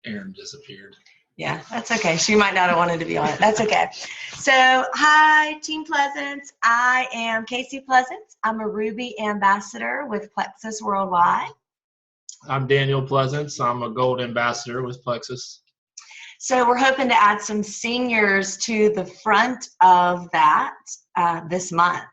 Erin disappeared. Yeah, that's okay. She might not have wanted to be on it. That's okay. So, hi, Team Pleasants. I am Casey Pleasants. I'm a Ruby ambassador with Plexus Worldwide. I'm Daniel Pleasants. I'm a gold ambassador with Plexus. So we're hoping to add some seniors to the front of that this month.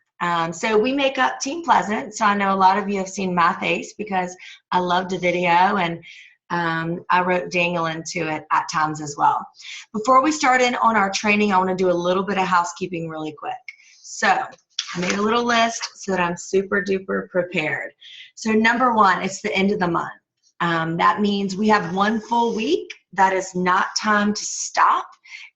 So we make up Team Pleasant. So I know a lot of you have seen Math Ace because I loved the video, and I wrote Daniel into it at times as well. Before we start in on our training, I want to do a little bit of housekeeping really quick. So I made a little list so that I'm super duper prepared. So number one, it's the end of the month. That means we have one full week. That is not time to stop.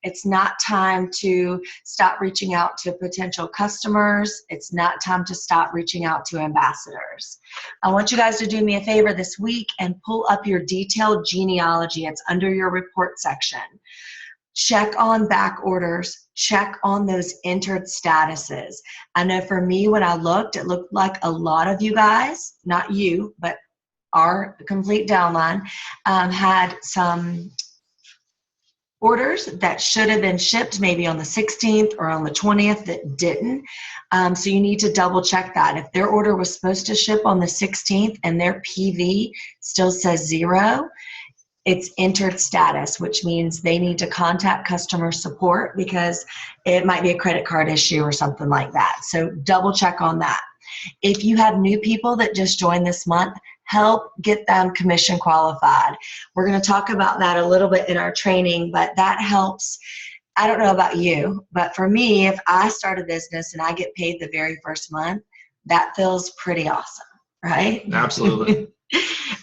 It's not time to stop reaching out to potential customers. It's not time to stop reaching out to ambassadors. I want you guys to do me a favor this week and pull up your detailed genealogy. It's under your report section. Check on back orders. Check on those entered statuses. I know for me, when I looked, it looked like a lot of you guys, not you, but our complete downline, had some orders that should have been shipped maybe on the 16th or on the 20th that didn't. So you need to double check that. If their order was supposed to ship on the 16th and their PV still says 0, it's entered status, which means they need to contact customer support because it might be a credit card issue or something like that. So double check on that. If you have new people that just joined this month, help get them commission qualified. We're going to talk about that a little bit in our training, but that helps. I don't know about you, but for me, if I start a business and I get paid the very first month, that feels pretty awesome, right? Absolutely.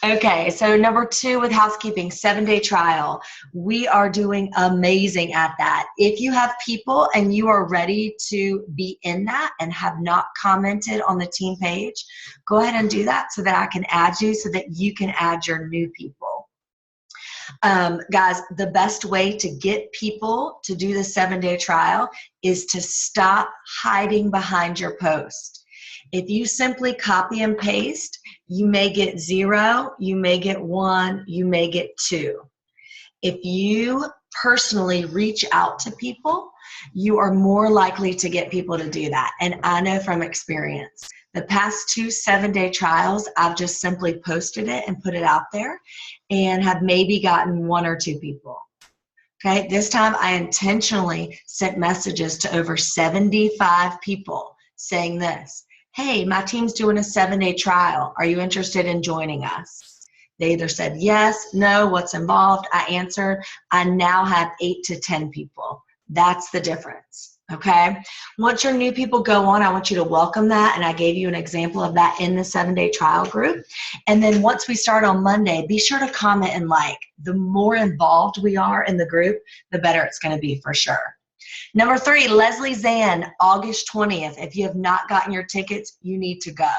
Okay, so number 2 with housekeeping, 7-day trial. We are doing amazing at that. If you have people and you are ready to be in that and have not commented on the team page, go ahead and do that so that I can add you so that you can add your new people. Guys, the best way to get people to do the 7-day trial is to stop hiding behind your post. If you simply copy and paste, you may get 0, you may get 1, you may get 2. If you personally reach out to people, you are more likely to get people to do that. And I know from experience, the past 2 7-day trials, I've just simply posted it and put it out there and have maybe gotten 1 or 2 people. Okay, this time I intentionally sent messages to over 75 people saying this: hey, my team's doing a 7-day trial. Are you interested in joining us? They either said yes, no, what's involved. I answered. I now have 8 to 10 people. That's the difference, okay? Once your new people go on, I want you to welcome that, and I gave you an example of that in the 7-day trial group. And then once we start on Monday, be sure to comment and like. The more involved we are in the group, the better it's going to be for sure. Number 3, Leslie Zan, August 20th. If you have not gotten your tickets, you need to go.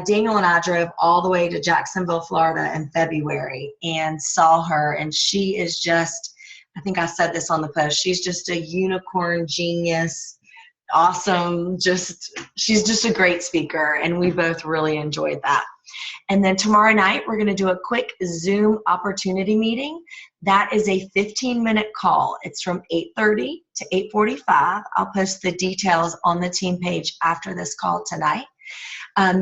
Daniel and I drove all the way to Jacksonville, Florida in February and saw her, and she is just, I think I said this on the post, she's just a unicorn genius, awesome, she's just a great speaker, and we both really enjoyed that. And then tomorrow night, we're going to do a quick Zoom opportunity meeting. That is a 15-minute call. It's from 8:30 to 8:45. I'll post the details on the team page after this call tonight.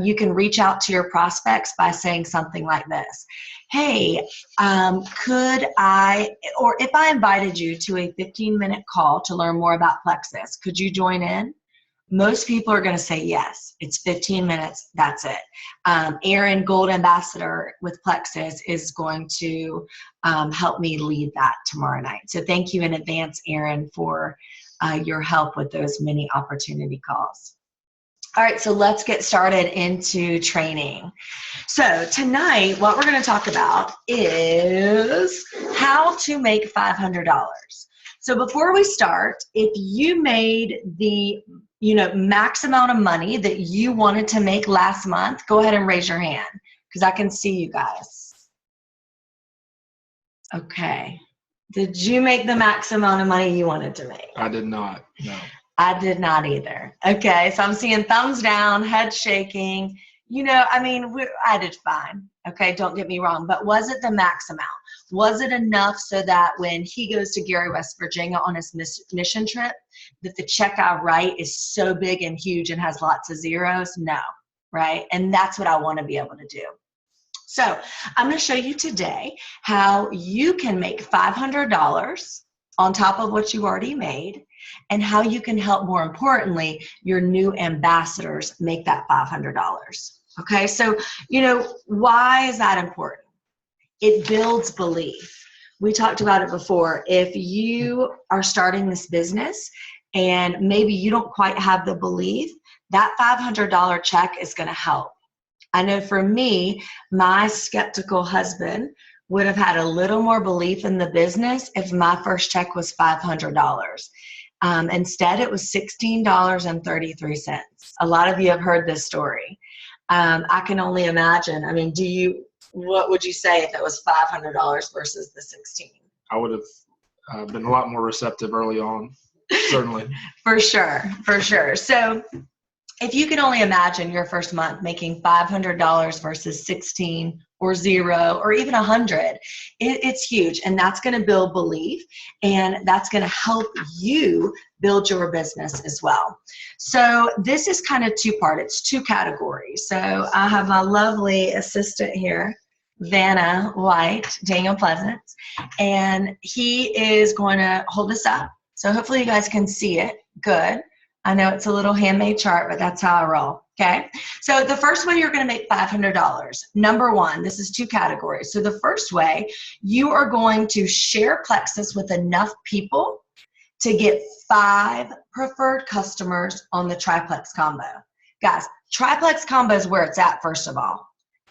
You can reach out to your prospects by saying something like this: hey, could I, or if I invited you to a 15-minute call to learn more about Plexus, could you join in? Most people are going to say yes. It's 15 minutes. That's it. Erin, Gold Ambassador with Plexus, is going to help me lead that tomorrow night. So thank you in advance, Erin, for your help with those mini opportunity calls. All right, so let's get started into training. So tonight, what we're going to talk about is how to make $500. So before we start, if you made the max amount of money that you wanted to make last month, go ahead and raise your hand because I can see you guys. Okay. Did you make the max amount of money you wanted to make? I did not, no. I did not either. Okay, so I'm seeing thumbs down, head shaking. I did fine. Okay, don't get me wrong. But was it the max amount? Was it enough so that when he goes to Gary, West Virginia on his mission trip, that the check I write is so big and huge and has lots of zeros? No, right? And that's what I want to be able to do. So I'm going to show you today how you can make $500 on top of what you already made, and how you can help, more importantly, your new ambassadors make that $500. Okay, so, why is that important? It builds belief. We talked about it before. If you are starting this business and maybe you don't quite have the belief, that $500 check is going to help. I know for me, my skeptical husband would have had a little more belief in the business if my first check was $500. Instead, it was $16.33. A lot of you have heard this story. I can only imagine. I mean, what would you say if it was $500 versus the 16? I would have been a lot more receptive early on, certainly. For sure. So if you can only imagine your first month making $500 versus 16 or 0 or even 100, it's huge. And that's going to build belief, and that's going to help you build your business as well. So this is kind of two-part. It's two categories. So I have my lovely assistant here, Vanna White, Daniel Pleasants, and he is going to hold this up. So hopefully you guys can see it. Good. I know it's a little handmade chart, but that's how I roll. Okay. So the first way you're going to make $500. Number one, this is two categories. So the first way, you are going to share Plexus with enough people to get 5 preferred customers on the triplex combo. Guys, triplex combo is where it's at, first of all.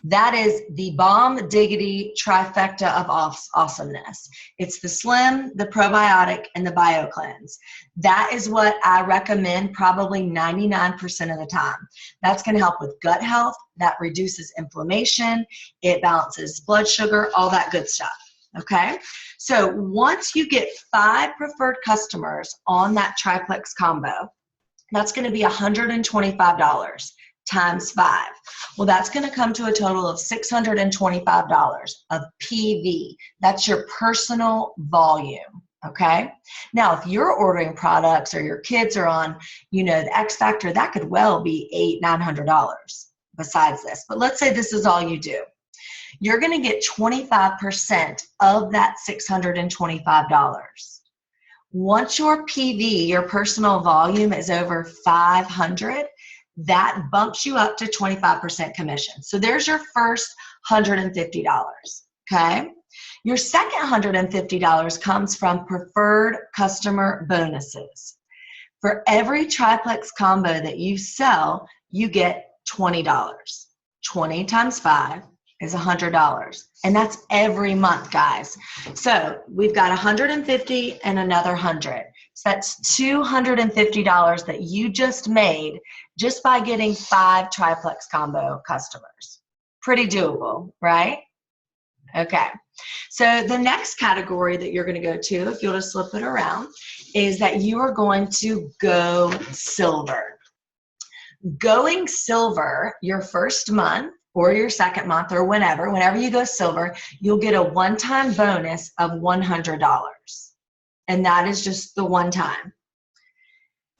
That is the bomb diggity trifecta of awesomeness. It's the Slim, the probiotic, and the BioCleanse. That is what I recommend probably 99% of the time. That's going to help with gut health. That reduces inflammation. It balances blood sugar, all that good stuff. Okay? So once you get 5 preferred customers on that triplex combo, that's going to be $125. Times 5. Well, that's going to come to a total of $625 of PV. That's your personal volume. Okay. Now, if you're ordering products or your kids are on, the X Factor, that could well be $800-900 besides this. But let's say this is all you do. You're going to get 25% of that $625. Once your PV, your personal volume, is over 500, that bumps you up to 25% commission. So there's your first $150, okay? Your second $150 comes from preferred customer bonuses. For every triplex combo that you sell, you get $20. 20 times 5 is $100. And that's every month, guys. So we've got 150 and another 100. So that's $250 that you just made just by getting 5 triplex combo customers. Pretty doable, right? Okay. So the next category that you're going to go to, if you'll just flip it around, is that you are going to go silver. Going silver your first month or your second month or whenever you go silver, you'll get a one-time bonus of $100. And that is just the one time.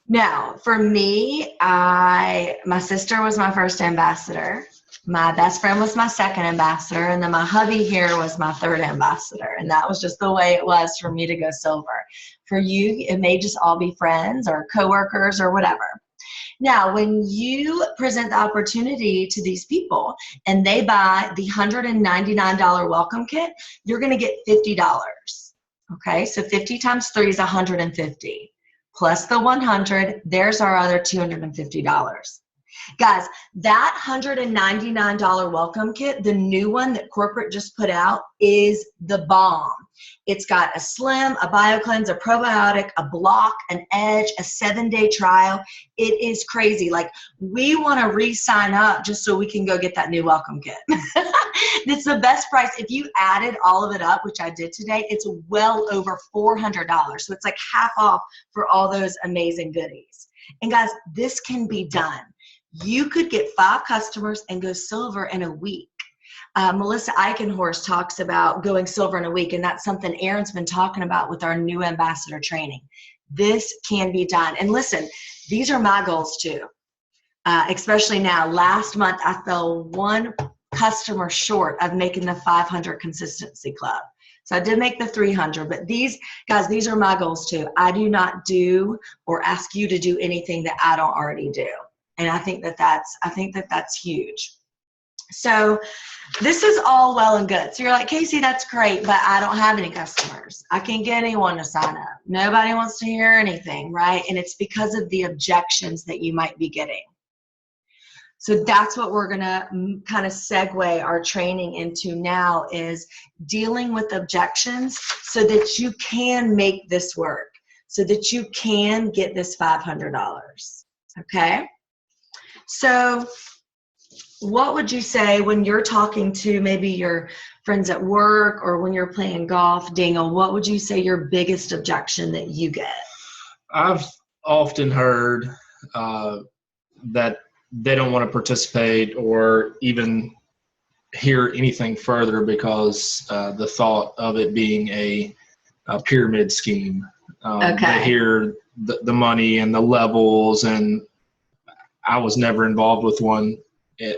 Now, for me, my sister was my first ambassador. My best friend was my second ambassador. And then my hubby here was my third ambassador. And that was just the way it was for me to go silver. For you, it may just all be friends or coworkers or whatever. Now, when you present the opportunity to these people and they buy the $199 welcome kit, you're going to get $50. Okay, so 50 times 3 is 150. Plus the 100, there's our other $250. Guys, that $199 welcome kit, the new one that corporate just put out, is the bomb. It's got a Slim, a BioCleanse, a probiotic, a block, an edge, a 7-day trial. It is crazy. Like, we want to re-sign up just so we can go get that new welcome kit. It's the best price. If you added all of it up, which I did today, it's well over $400. So it's like half off for all those amazing goodies. And guys, this can be done. You could get 5 customers and go silver in a week. Melissa Eichenhorst talks about going silver in a week, and that's something Aaron's been talking about with our new ambassador training. This can be done. And listen, these are my goals too, especially now. Last month, I fell one customer short of making the 500 consistency club. So I did make the 300, but these guys, these are my goals too. I do not do or ask you to do anything that I don't already do. And I think that that's huge. So this is all well and good. So you're like, Casey, that's great, but I don't have any customers. I can't get anyone to sign up. Nobody wants to hear anything, right? And it's because of the objections that you might be getting. So that's what we're gonna kind of segue our training into now, is dealing with objections so that you can make this work, so that you can get this $500, okay? So what would you say when you're talking to maybe your friends at work or when you're playing golf, Daniel, what would you say your biggest objection that you get? I've often heard that they don't want to participate or even hear anything further because the thought of it being a pyramid scheme. They hear the money and the levels, and I was never involved with one,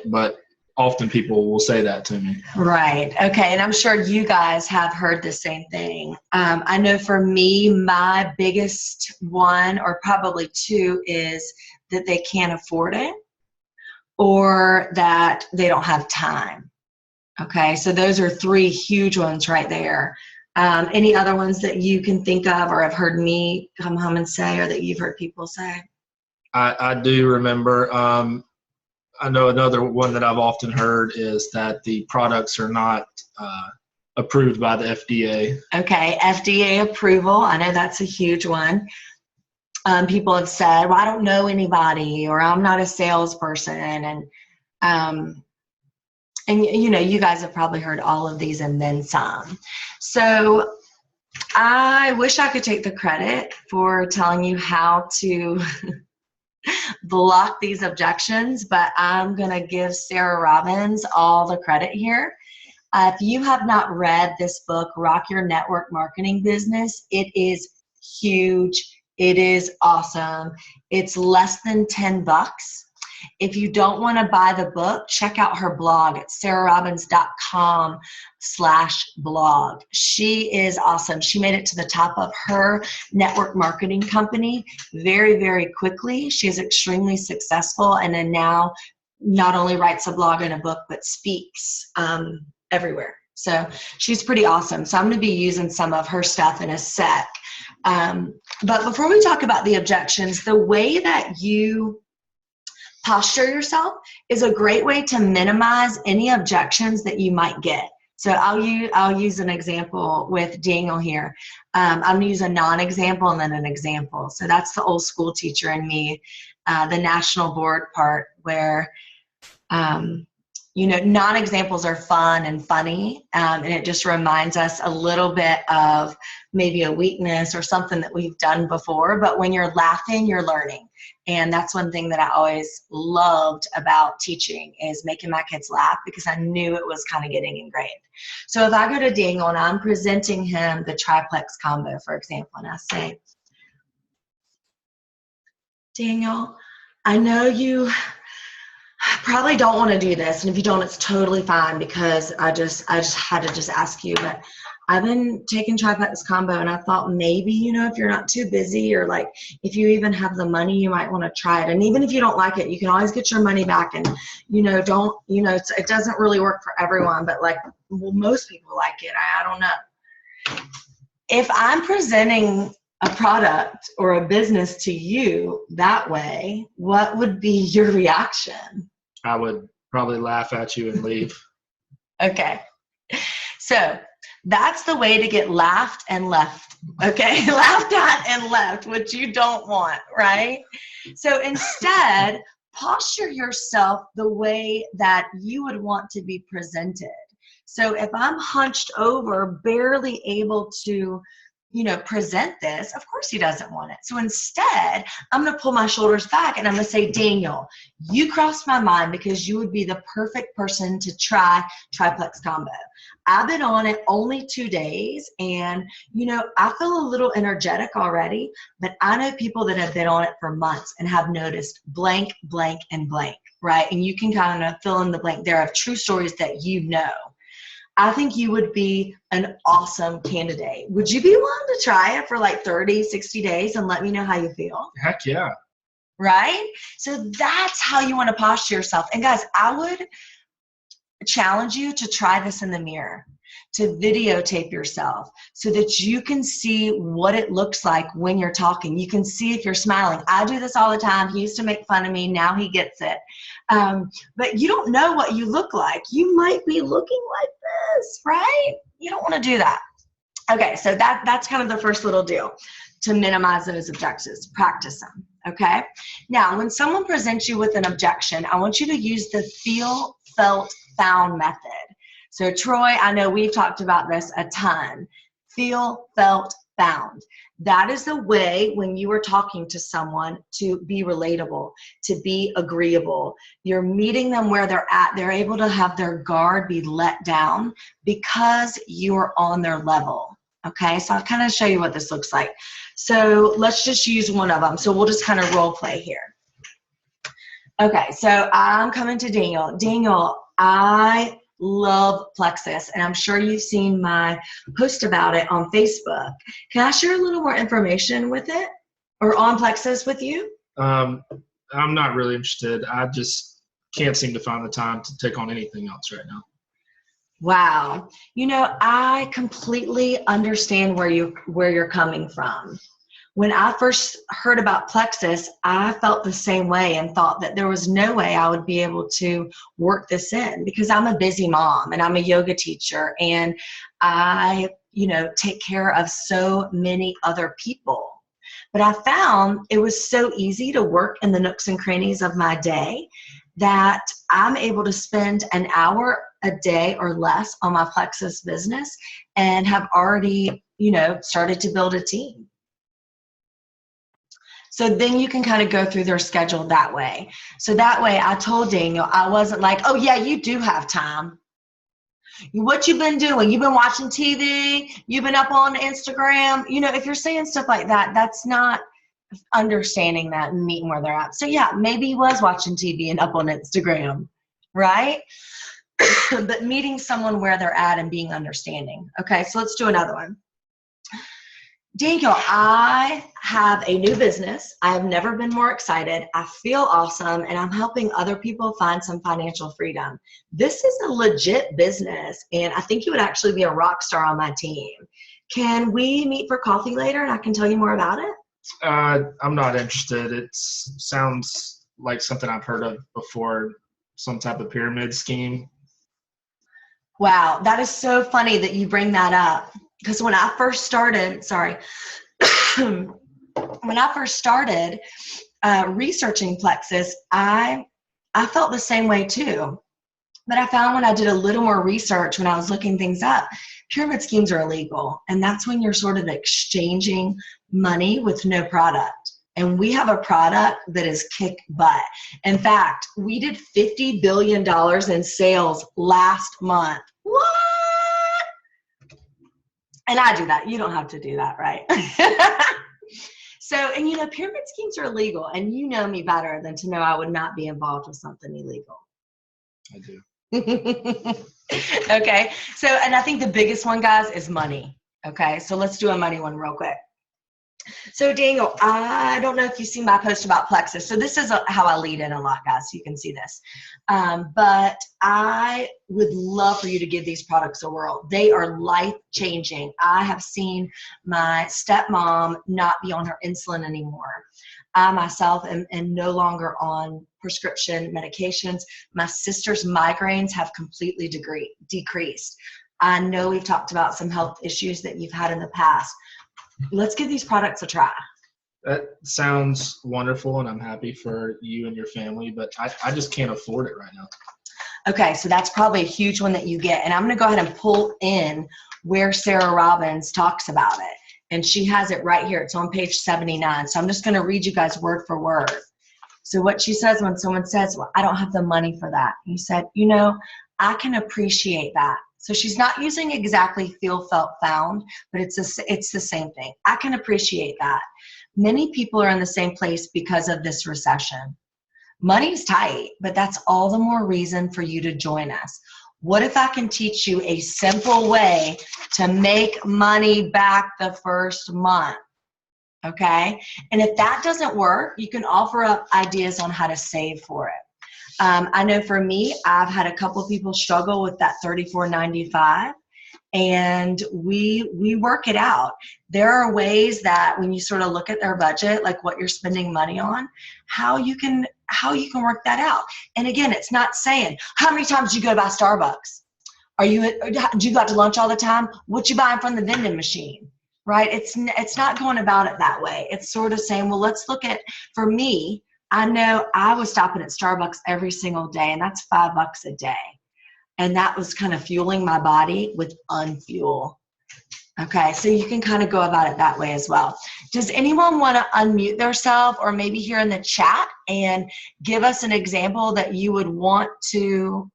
but often people will say that to me. Right. Okay. And I'm sure you guys have heard the same thing. I know for me, my biggest one, or probably two, is that they can't afford it, or that they don't have time. Okay, so those are three huge ones right there. Any other ones that you can think of or have heard me come home and say, or that you've heard people say? I do remember. I know another one that I've often heard is that the products are not approved by the FDA. Okay, FDA approval. I know that's a huge one. People have said, well, I don't know anybody, or I'm not a salesperson. And you know, you guys have probably heard all of these and then some. So I wish I could take the credit for telling you how to block these objections, but I'm going to give Sarah Robbins all the credit here. If you have not read this book, Rock Your Network Marketing Business, it is huge. It is awesome. It's less than $10. If you don't want to buy the book, check out her blog at sarahrobbins.com/blog. She is awesome. She made it to the top of her network marketing company very, very quickly. She is extremely successful, and then now not only writes a blog and a book, but speaks everywhere. So she's pretty awesome. So I'm going to be using some of her stuff in a sec. But before we talk about the objections, the way that you posture yourself is a great way to minimize any objections that you might get. So I'll use an example with Daniel here. I'm going to use a non-example and then an example. So that's the old school teacher in me, the national board part, where you know, non-examples are fun and funny, and it just reminds us a little bit of maybe a weakness or something that we've done before. But when you're laughing, you're learning. And that's one thing that I always loved about teaching, is making my kids laugh, because I knew it was kind of getting ingrained. So if I go to Daniel and I'm presenting him the triplex combo, for example, and I say, Daniel, I know you probably don't want to do this, and if you don't, it's totally fine, because I just had to just ask you, but I've been taking triplex combo, and I thought maybe, you know, if you're not too busy, or like if you even have the money, you might want to try it. And even if you don't like it, you can always get your money back. And you know, it doesn't really work for everyone, but like, well, most people like it. I don't know. If I'm presenting a product or a business to you that way, what would be your reaction? I would probably laugh at you and leave. Okay. So that's the way to get laughed and left. Okay. Laughed at and left, which you don't want, right? So instead, posture yourself the way that you would want to be presented. So if I'm hunched over, barely able to, present this, of course he doesn't want it. So instead, I'm going to pull my shoulders back and I'm going to say, Daniel, you crossed my mind because you would be the perfect person to try triplex combo. I've been on it only 2 days and, I feel a little energetic already, but I know people that have been on it for months and have noticed blank, blank, and blank, right? And you can kind of fill in the blank there of true stories that I think you would be an awesome candidate. Would you be willing to try it for like 30, 60 days and let me know how you feel? Heck yeah. Right? So that's how you want to posture yourself. And guys, I would challenge you to try this in the mirror, to videotape yourself so that you can see what it looks like when you're talking. You can see if you're smiling. I do this all the time. He used to make fun of me. Now he gets it. But you don't know what you look like. You might be looking like this, right? You don't want to do that. Okay, so that's kind of the first little deal to minimize those objections. Practice them, okay? Now, when someone presents you with an objection, I want you to use the feel, felt, found method. So Troy, I know we've talked about this a ton. Feel, felt, found. That is the way when you are talking to someone to be relatable, to be agreeable. You're meeting them where they're at. They're able to have their guard be let down because you're on their level. Okay, so I'll kind of show you what this looks like. So let's just use one of them. So we'll just kind of role play here. Okay, so I'm coming to Daniel. Daniel, I love Plexus, and I'm sure you've seen my post about it on Facebook. Can I share a little more information with it or on Plexus with you? I'm not really interested. I just can't seem to find the time to take on anything else right now. Wow. I completely understand where you're coming from. When I first heard about Plexus, I felt the same way and thought that there was no way I would be able to work this in because I'm a busy mom and I'm a yoga teacher and I, take care of so many other people. But I found it was so easy to work in the nooks and crannies of my day that I'm able to spend an hour a day or less on my Plexus business and have already, started to build a team. So then you can kind of go through their schedule that way. So that way I told Daniel, I wasn't like, oh yeah, you do have time. What you've been doing, you've been watching TV, you've been up on Instagram. If you're saying stuff like that, that's not understanding that and meeting where they're at. So yeah, maybe he was watching TV and up on Instagram, right? But meeting someone where they're at and being understanding. Okay, so let's do another one. Daniel, I have a new business. I have never been more excited. I feel awesome, and I'm helping other people find some financial freedom. This is a legit business, and I think you would actually be a rock star on my team. Can we meet for coffee later, and I can tell you more about it? I'm not interested. It sounds like something I've heard of before, some type of pyramid scheme. Wow, that is so funny that you bring that up. Because when I first started, researching Plexus, I felt the same way too. But I found when I did a little more research, when I was looking things up, pyramid schemes are illegal. And that's when you're sort of exchanging money with no product. And we have a product that is kick butt. In fact, we did $50 billion in sales last month. What? And I do that. You don't have to do that, right? So, and pyramid schemes are illegal. And you know me better than to know I would not be involved with something illegal. I do. Okay. So, and I think the biggest one, guys, is money. Okay. So let's do a money one real quick. So Daniel, I don't know if you've seen my post about Plexus. So this is how I lead in a lot, guys, so you can see this. But I would love for you to give these products a whirl. They are life-changing. I have seen my stepmom not be on her insulin anymore. I myself am no longer on prescription medications. My sister's migraines have completely decreased. I know we've talked about some health issues that you've had in the past. Let's give these products a try. That sounds wonderful, and I'm happy for you and your family, but I just can't afford it right now. Okay, so that's probably a huge one that you get. And I'm going to go ahead and pull in where Sarah Robbins talks about it. And she has it right here. It's on page 79. So I'm just going to read you guys word for word. So what she says when someone says, well, I don't have the money for that. You said, you know, I can appreciate that. So she's not using exactly feel, felt, found, but it's the same thing. I can appreciate that. Many people are in the same place because of this recession. Money's tight, but that's all the more reason for you to join us. What if I can teach you a simple way to make money back the first month? Okay? And if that doesn't work, you can offer up ideas on how to save for it. I know for me, I've had a couple of people struggle with that $34.95, and we work it out. There are ways that when you sort of look at their budget, like what you're spending money on, how you can work that out. And again, it's not saying, how many times do you go to buy Starbucks? Do you go out to lunch all the time? What you buying from the vending machine? Right? It's not going about it that way. It's sort of saying, well, let's look at, for me, I know I was stopping at Starbucks every single day, and that's $5 a day. And that was kind of fueling my body with unfuel. Okay, so you can kind of go about it that way as well. Does anyone want to unmute themselves or maybe here in the chat and give us an example that you would want to?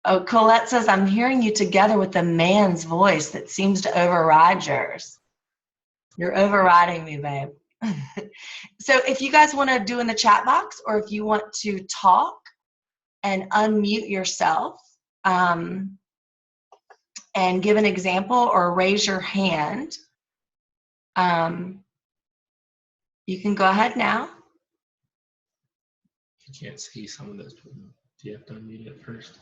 Oh, Colette says, I'm hearing you together with a man's voice that seems to override yours. You're overriding me, babe. So if you guys want to do in the chat box, or if you want to talk and unmute yourself and give an example or raise your hand, you can go ahead now. You can't see some of this. Do you have to unmute it first?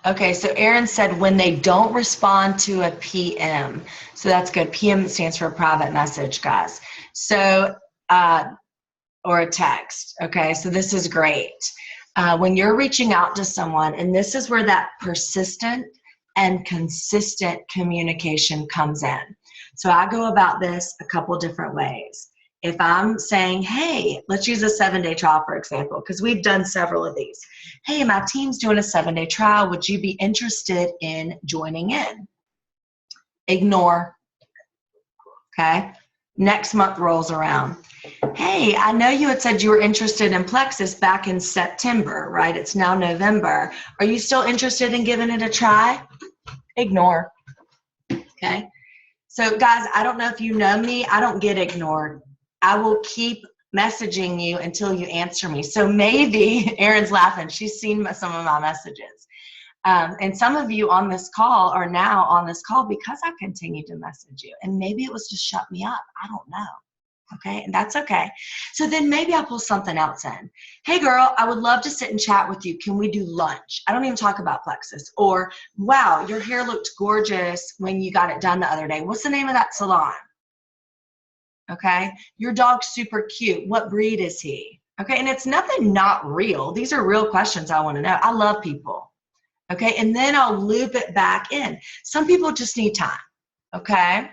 Okay, so Aaron said when they don't respond to a PM. So that's good. PM stands for private message, guys. So, or a text. Okay, so this is great. When you're reaching out to someone, and this is where that persistent and consistent communication comes in. So I go about this a couple different ways. If I'm saying, hey, let's use a 7-day trial, for example, because we've done several of these. Hey, my team's doing a 7-day trial. Would you be interested in joining in? Ignore. Okay. Next month rolls around. Hey, I know you had said you were interested in Plexus back in September, right? It's now November. Are you still interested in giving it a try? Ignore. Okay. So guys, I don't know if you know me. I don't get ignored. I will keep messaging you until you answer me. So maybe, Erin's laughing, she's seen some of my messages. And some of you on this call are now on this call because I continue to message you. And maybe it was to shut me up. I don't know. Okay, and that's okay. So then maybe I'll pull something else in. Hey girl, I would love to sit and chat with you. Can we do lunch? I don't even talk about Plexus. Or, wow, your hair looked gorgeous when you got it done the other day. What's the name of that salon? Okay, your dog's super cute. What breed is he? Okay, and it's nothing not real. These are real questions I want to know. I love people. Okay, and then I'll loop it back in. Some people just need time. Okay.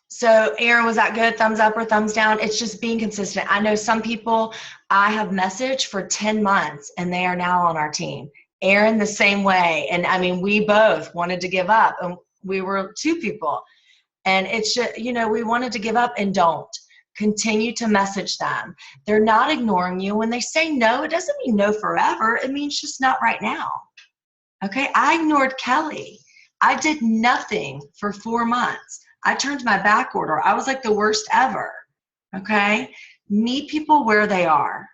So Erin, was that good? Thumbs up or thumbs down? It's just being consistent. I know some people I have messaged for 10 months and they are now on our team. Erin, the same way. And I mean, we both wanted to give up, and we were 2 people. And it's just, you know, we wanted to give up, and don't. Continue to message them. They're not ignoring you. When they say no, it doesn't mean no forever. It means just not right now. Okay, I ignored Kelly. I did nothing for 4 months. I turned my back order. I was like the worst ever. Okay, meet people where they are.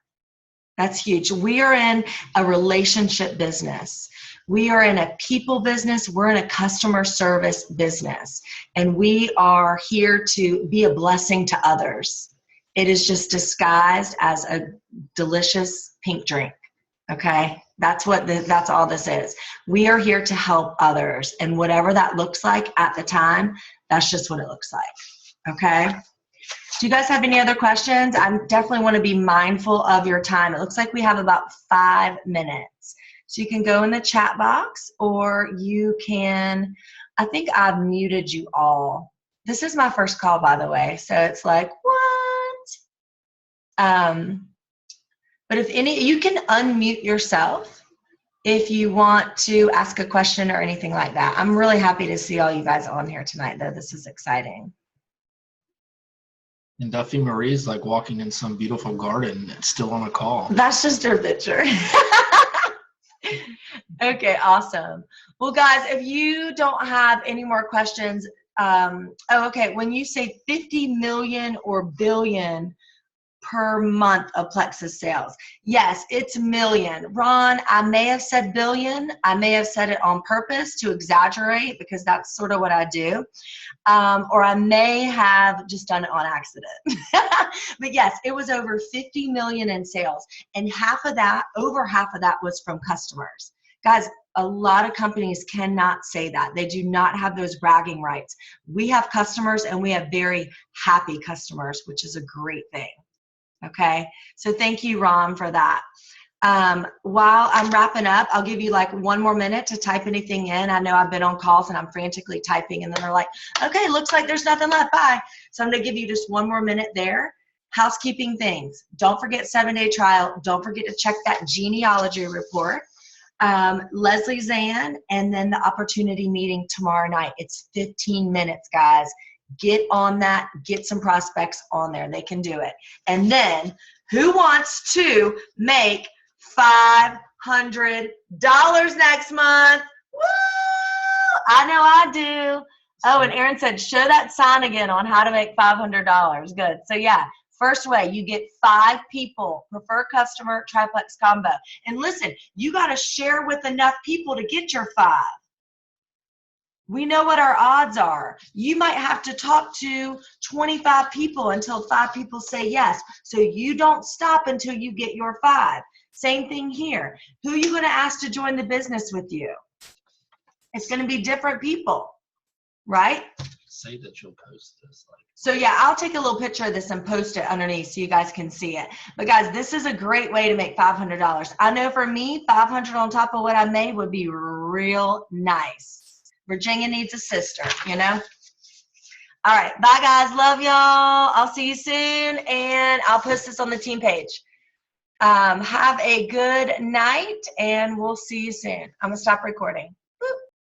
That's huge. We are in a relationship business. We are in a people business. We're in a customer service business. And we are here to be a blessing to others. It is just disguised as a delicious pink drink. Okay, that's all this is. We are here to help others. And whatever that looks like at the time, that's just what it looks like. Okay. Do you guys have any other questions? I definitely want to be mindful of your time. It looks like we have about 5 minutes. So you can go in the chat box, or you can, I think I've muted you all. This is my first call, by the way. So it's like, what? But if any, you can unmute yourself if you want to ask a question or anything like that. I'm really happy to see all you guys on here tonight, though. This is exciting. And Duffy Marie's like walking in some beautiful garden. It's still on a call. That's just her picture. Okay, awesome. Well, guys, if you don't have any more questions, okay, when you say 50 million or billion per month of Plexus sales, yes, it's million. Ron, I may have said billion. I may have said it on purpose to exaggerate because that's sort of what I do. Or I may have just done it on accident. But yes, it was over 50 million in sales. And over half of that was from customers. Guys, a lot of companies cannot say that. They do not have those bragging rights. We have customers and we have very happy customers, which is a great thing. Okay, so thank you, Ron, for that. While I'm wrapping up, I'll give you like 1 more minute to type anything in. I know I've been on calls and I'm frantically typing and then they're like, okay, looks like there's nothing left, bye. So I'm gonna give you just 1 more minute there. Housekeeping things. Don't forget 7-day trial. Don't forget to check that genealogy report. Leslie Zan, and then the opportunity meeting tomorrow night. It's 15 minutes, guys. Get on that. Get some prospects on there. They can do it. And then, who wants to make $500 next month? Woo! I know I do. Oh, and Aaron said, show that sign again on how to make $500. Good. So yeah, first way, you get 5 people, prefer customer, triplex combo. And listen, you got to share with enough people to get your 5. We know what our odds are. You might have to talk to 25 people until 5 people say yes. So you don't stop until you get your 5. Same thing here. Who are you going to ask to join the business with you? It's going to be different people, right? Say that you'll post this. So yeah, I'll take a little picture of this and post it underneath so you guys can see it. But guys, this is a great way to make $500. I know for me, $500 on top of what I made would be real nice. Virginia needs a sister, you know? All right, bye guys, love y'all. I'll see you soon, and I'll post this on the team page. Have a good night, and we'll see you soon. I'm gonna stop recording.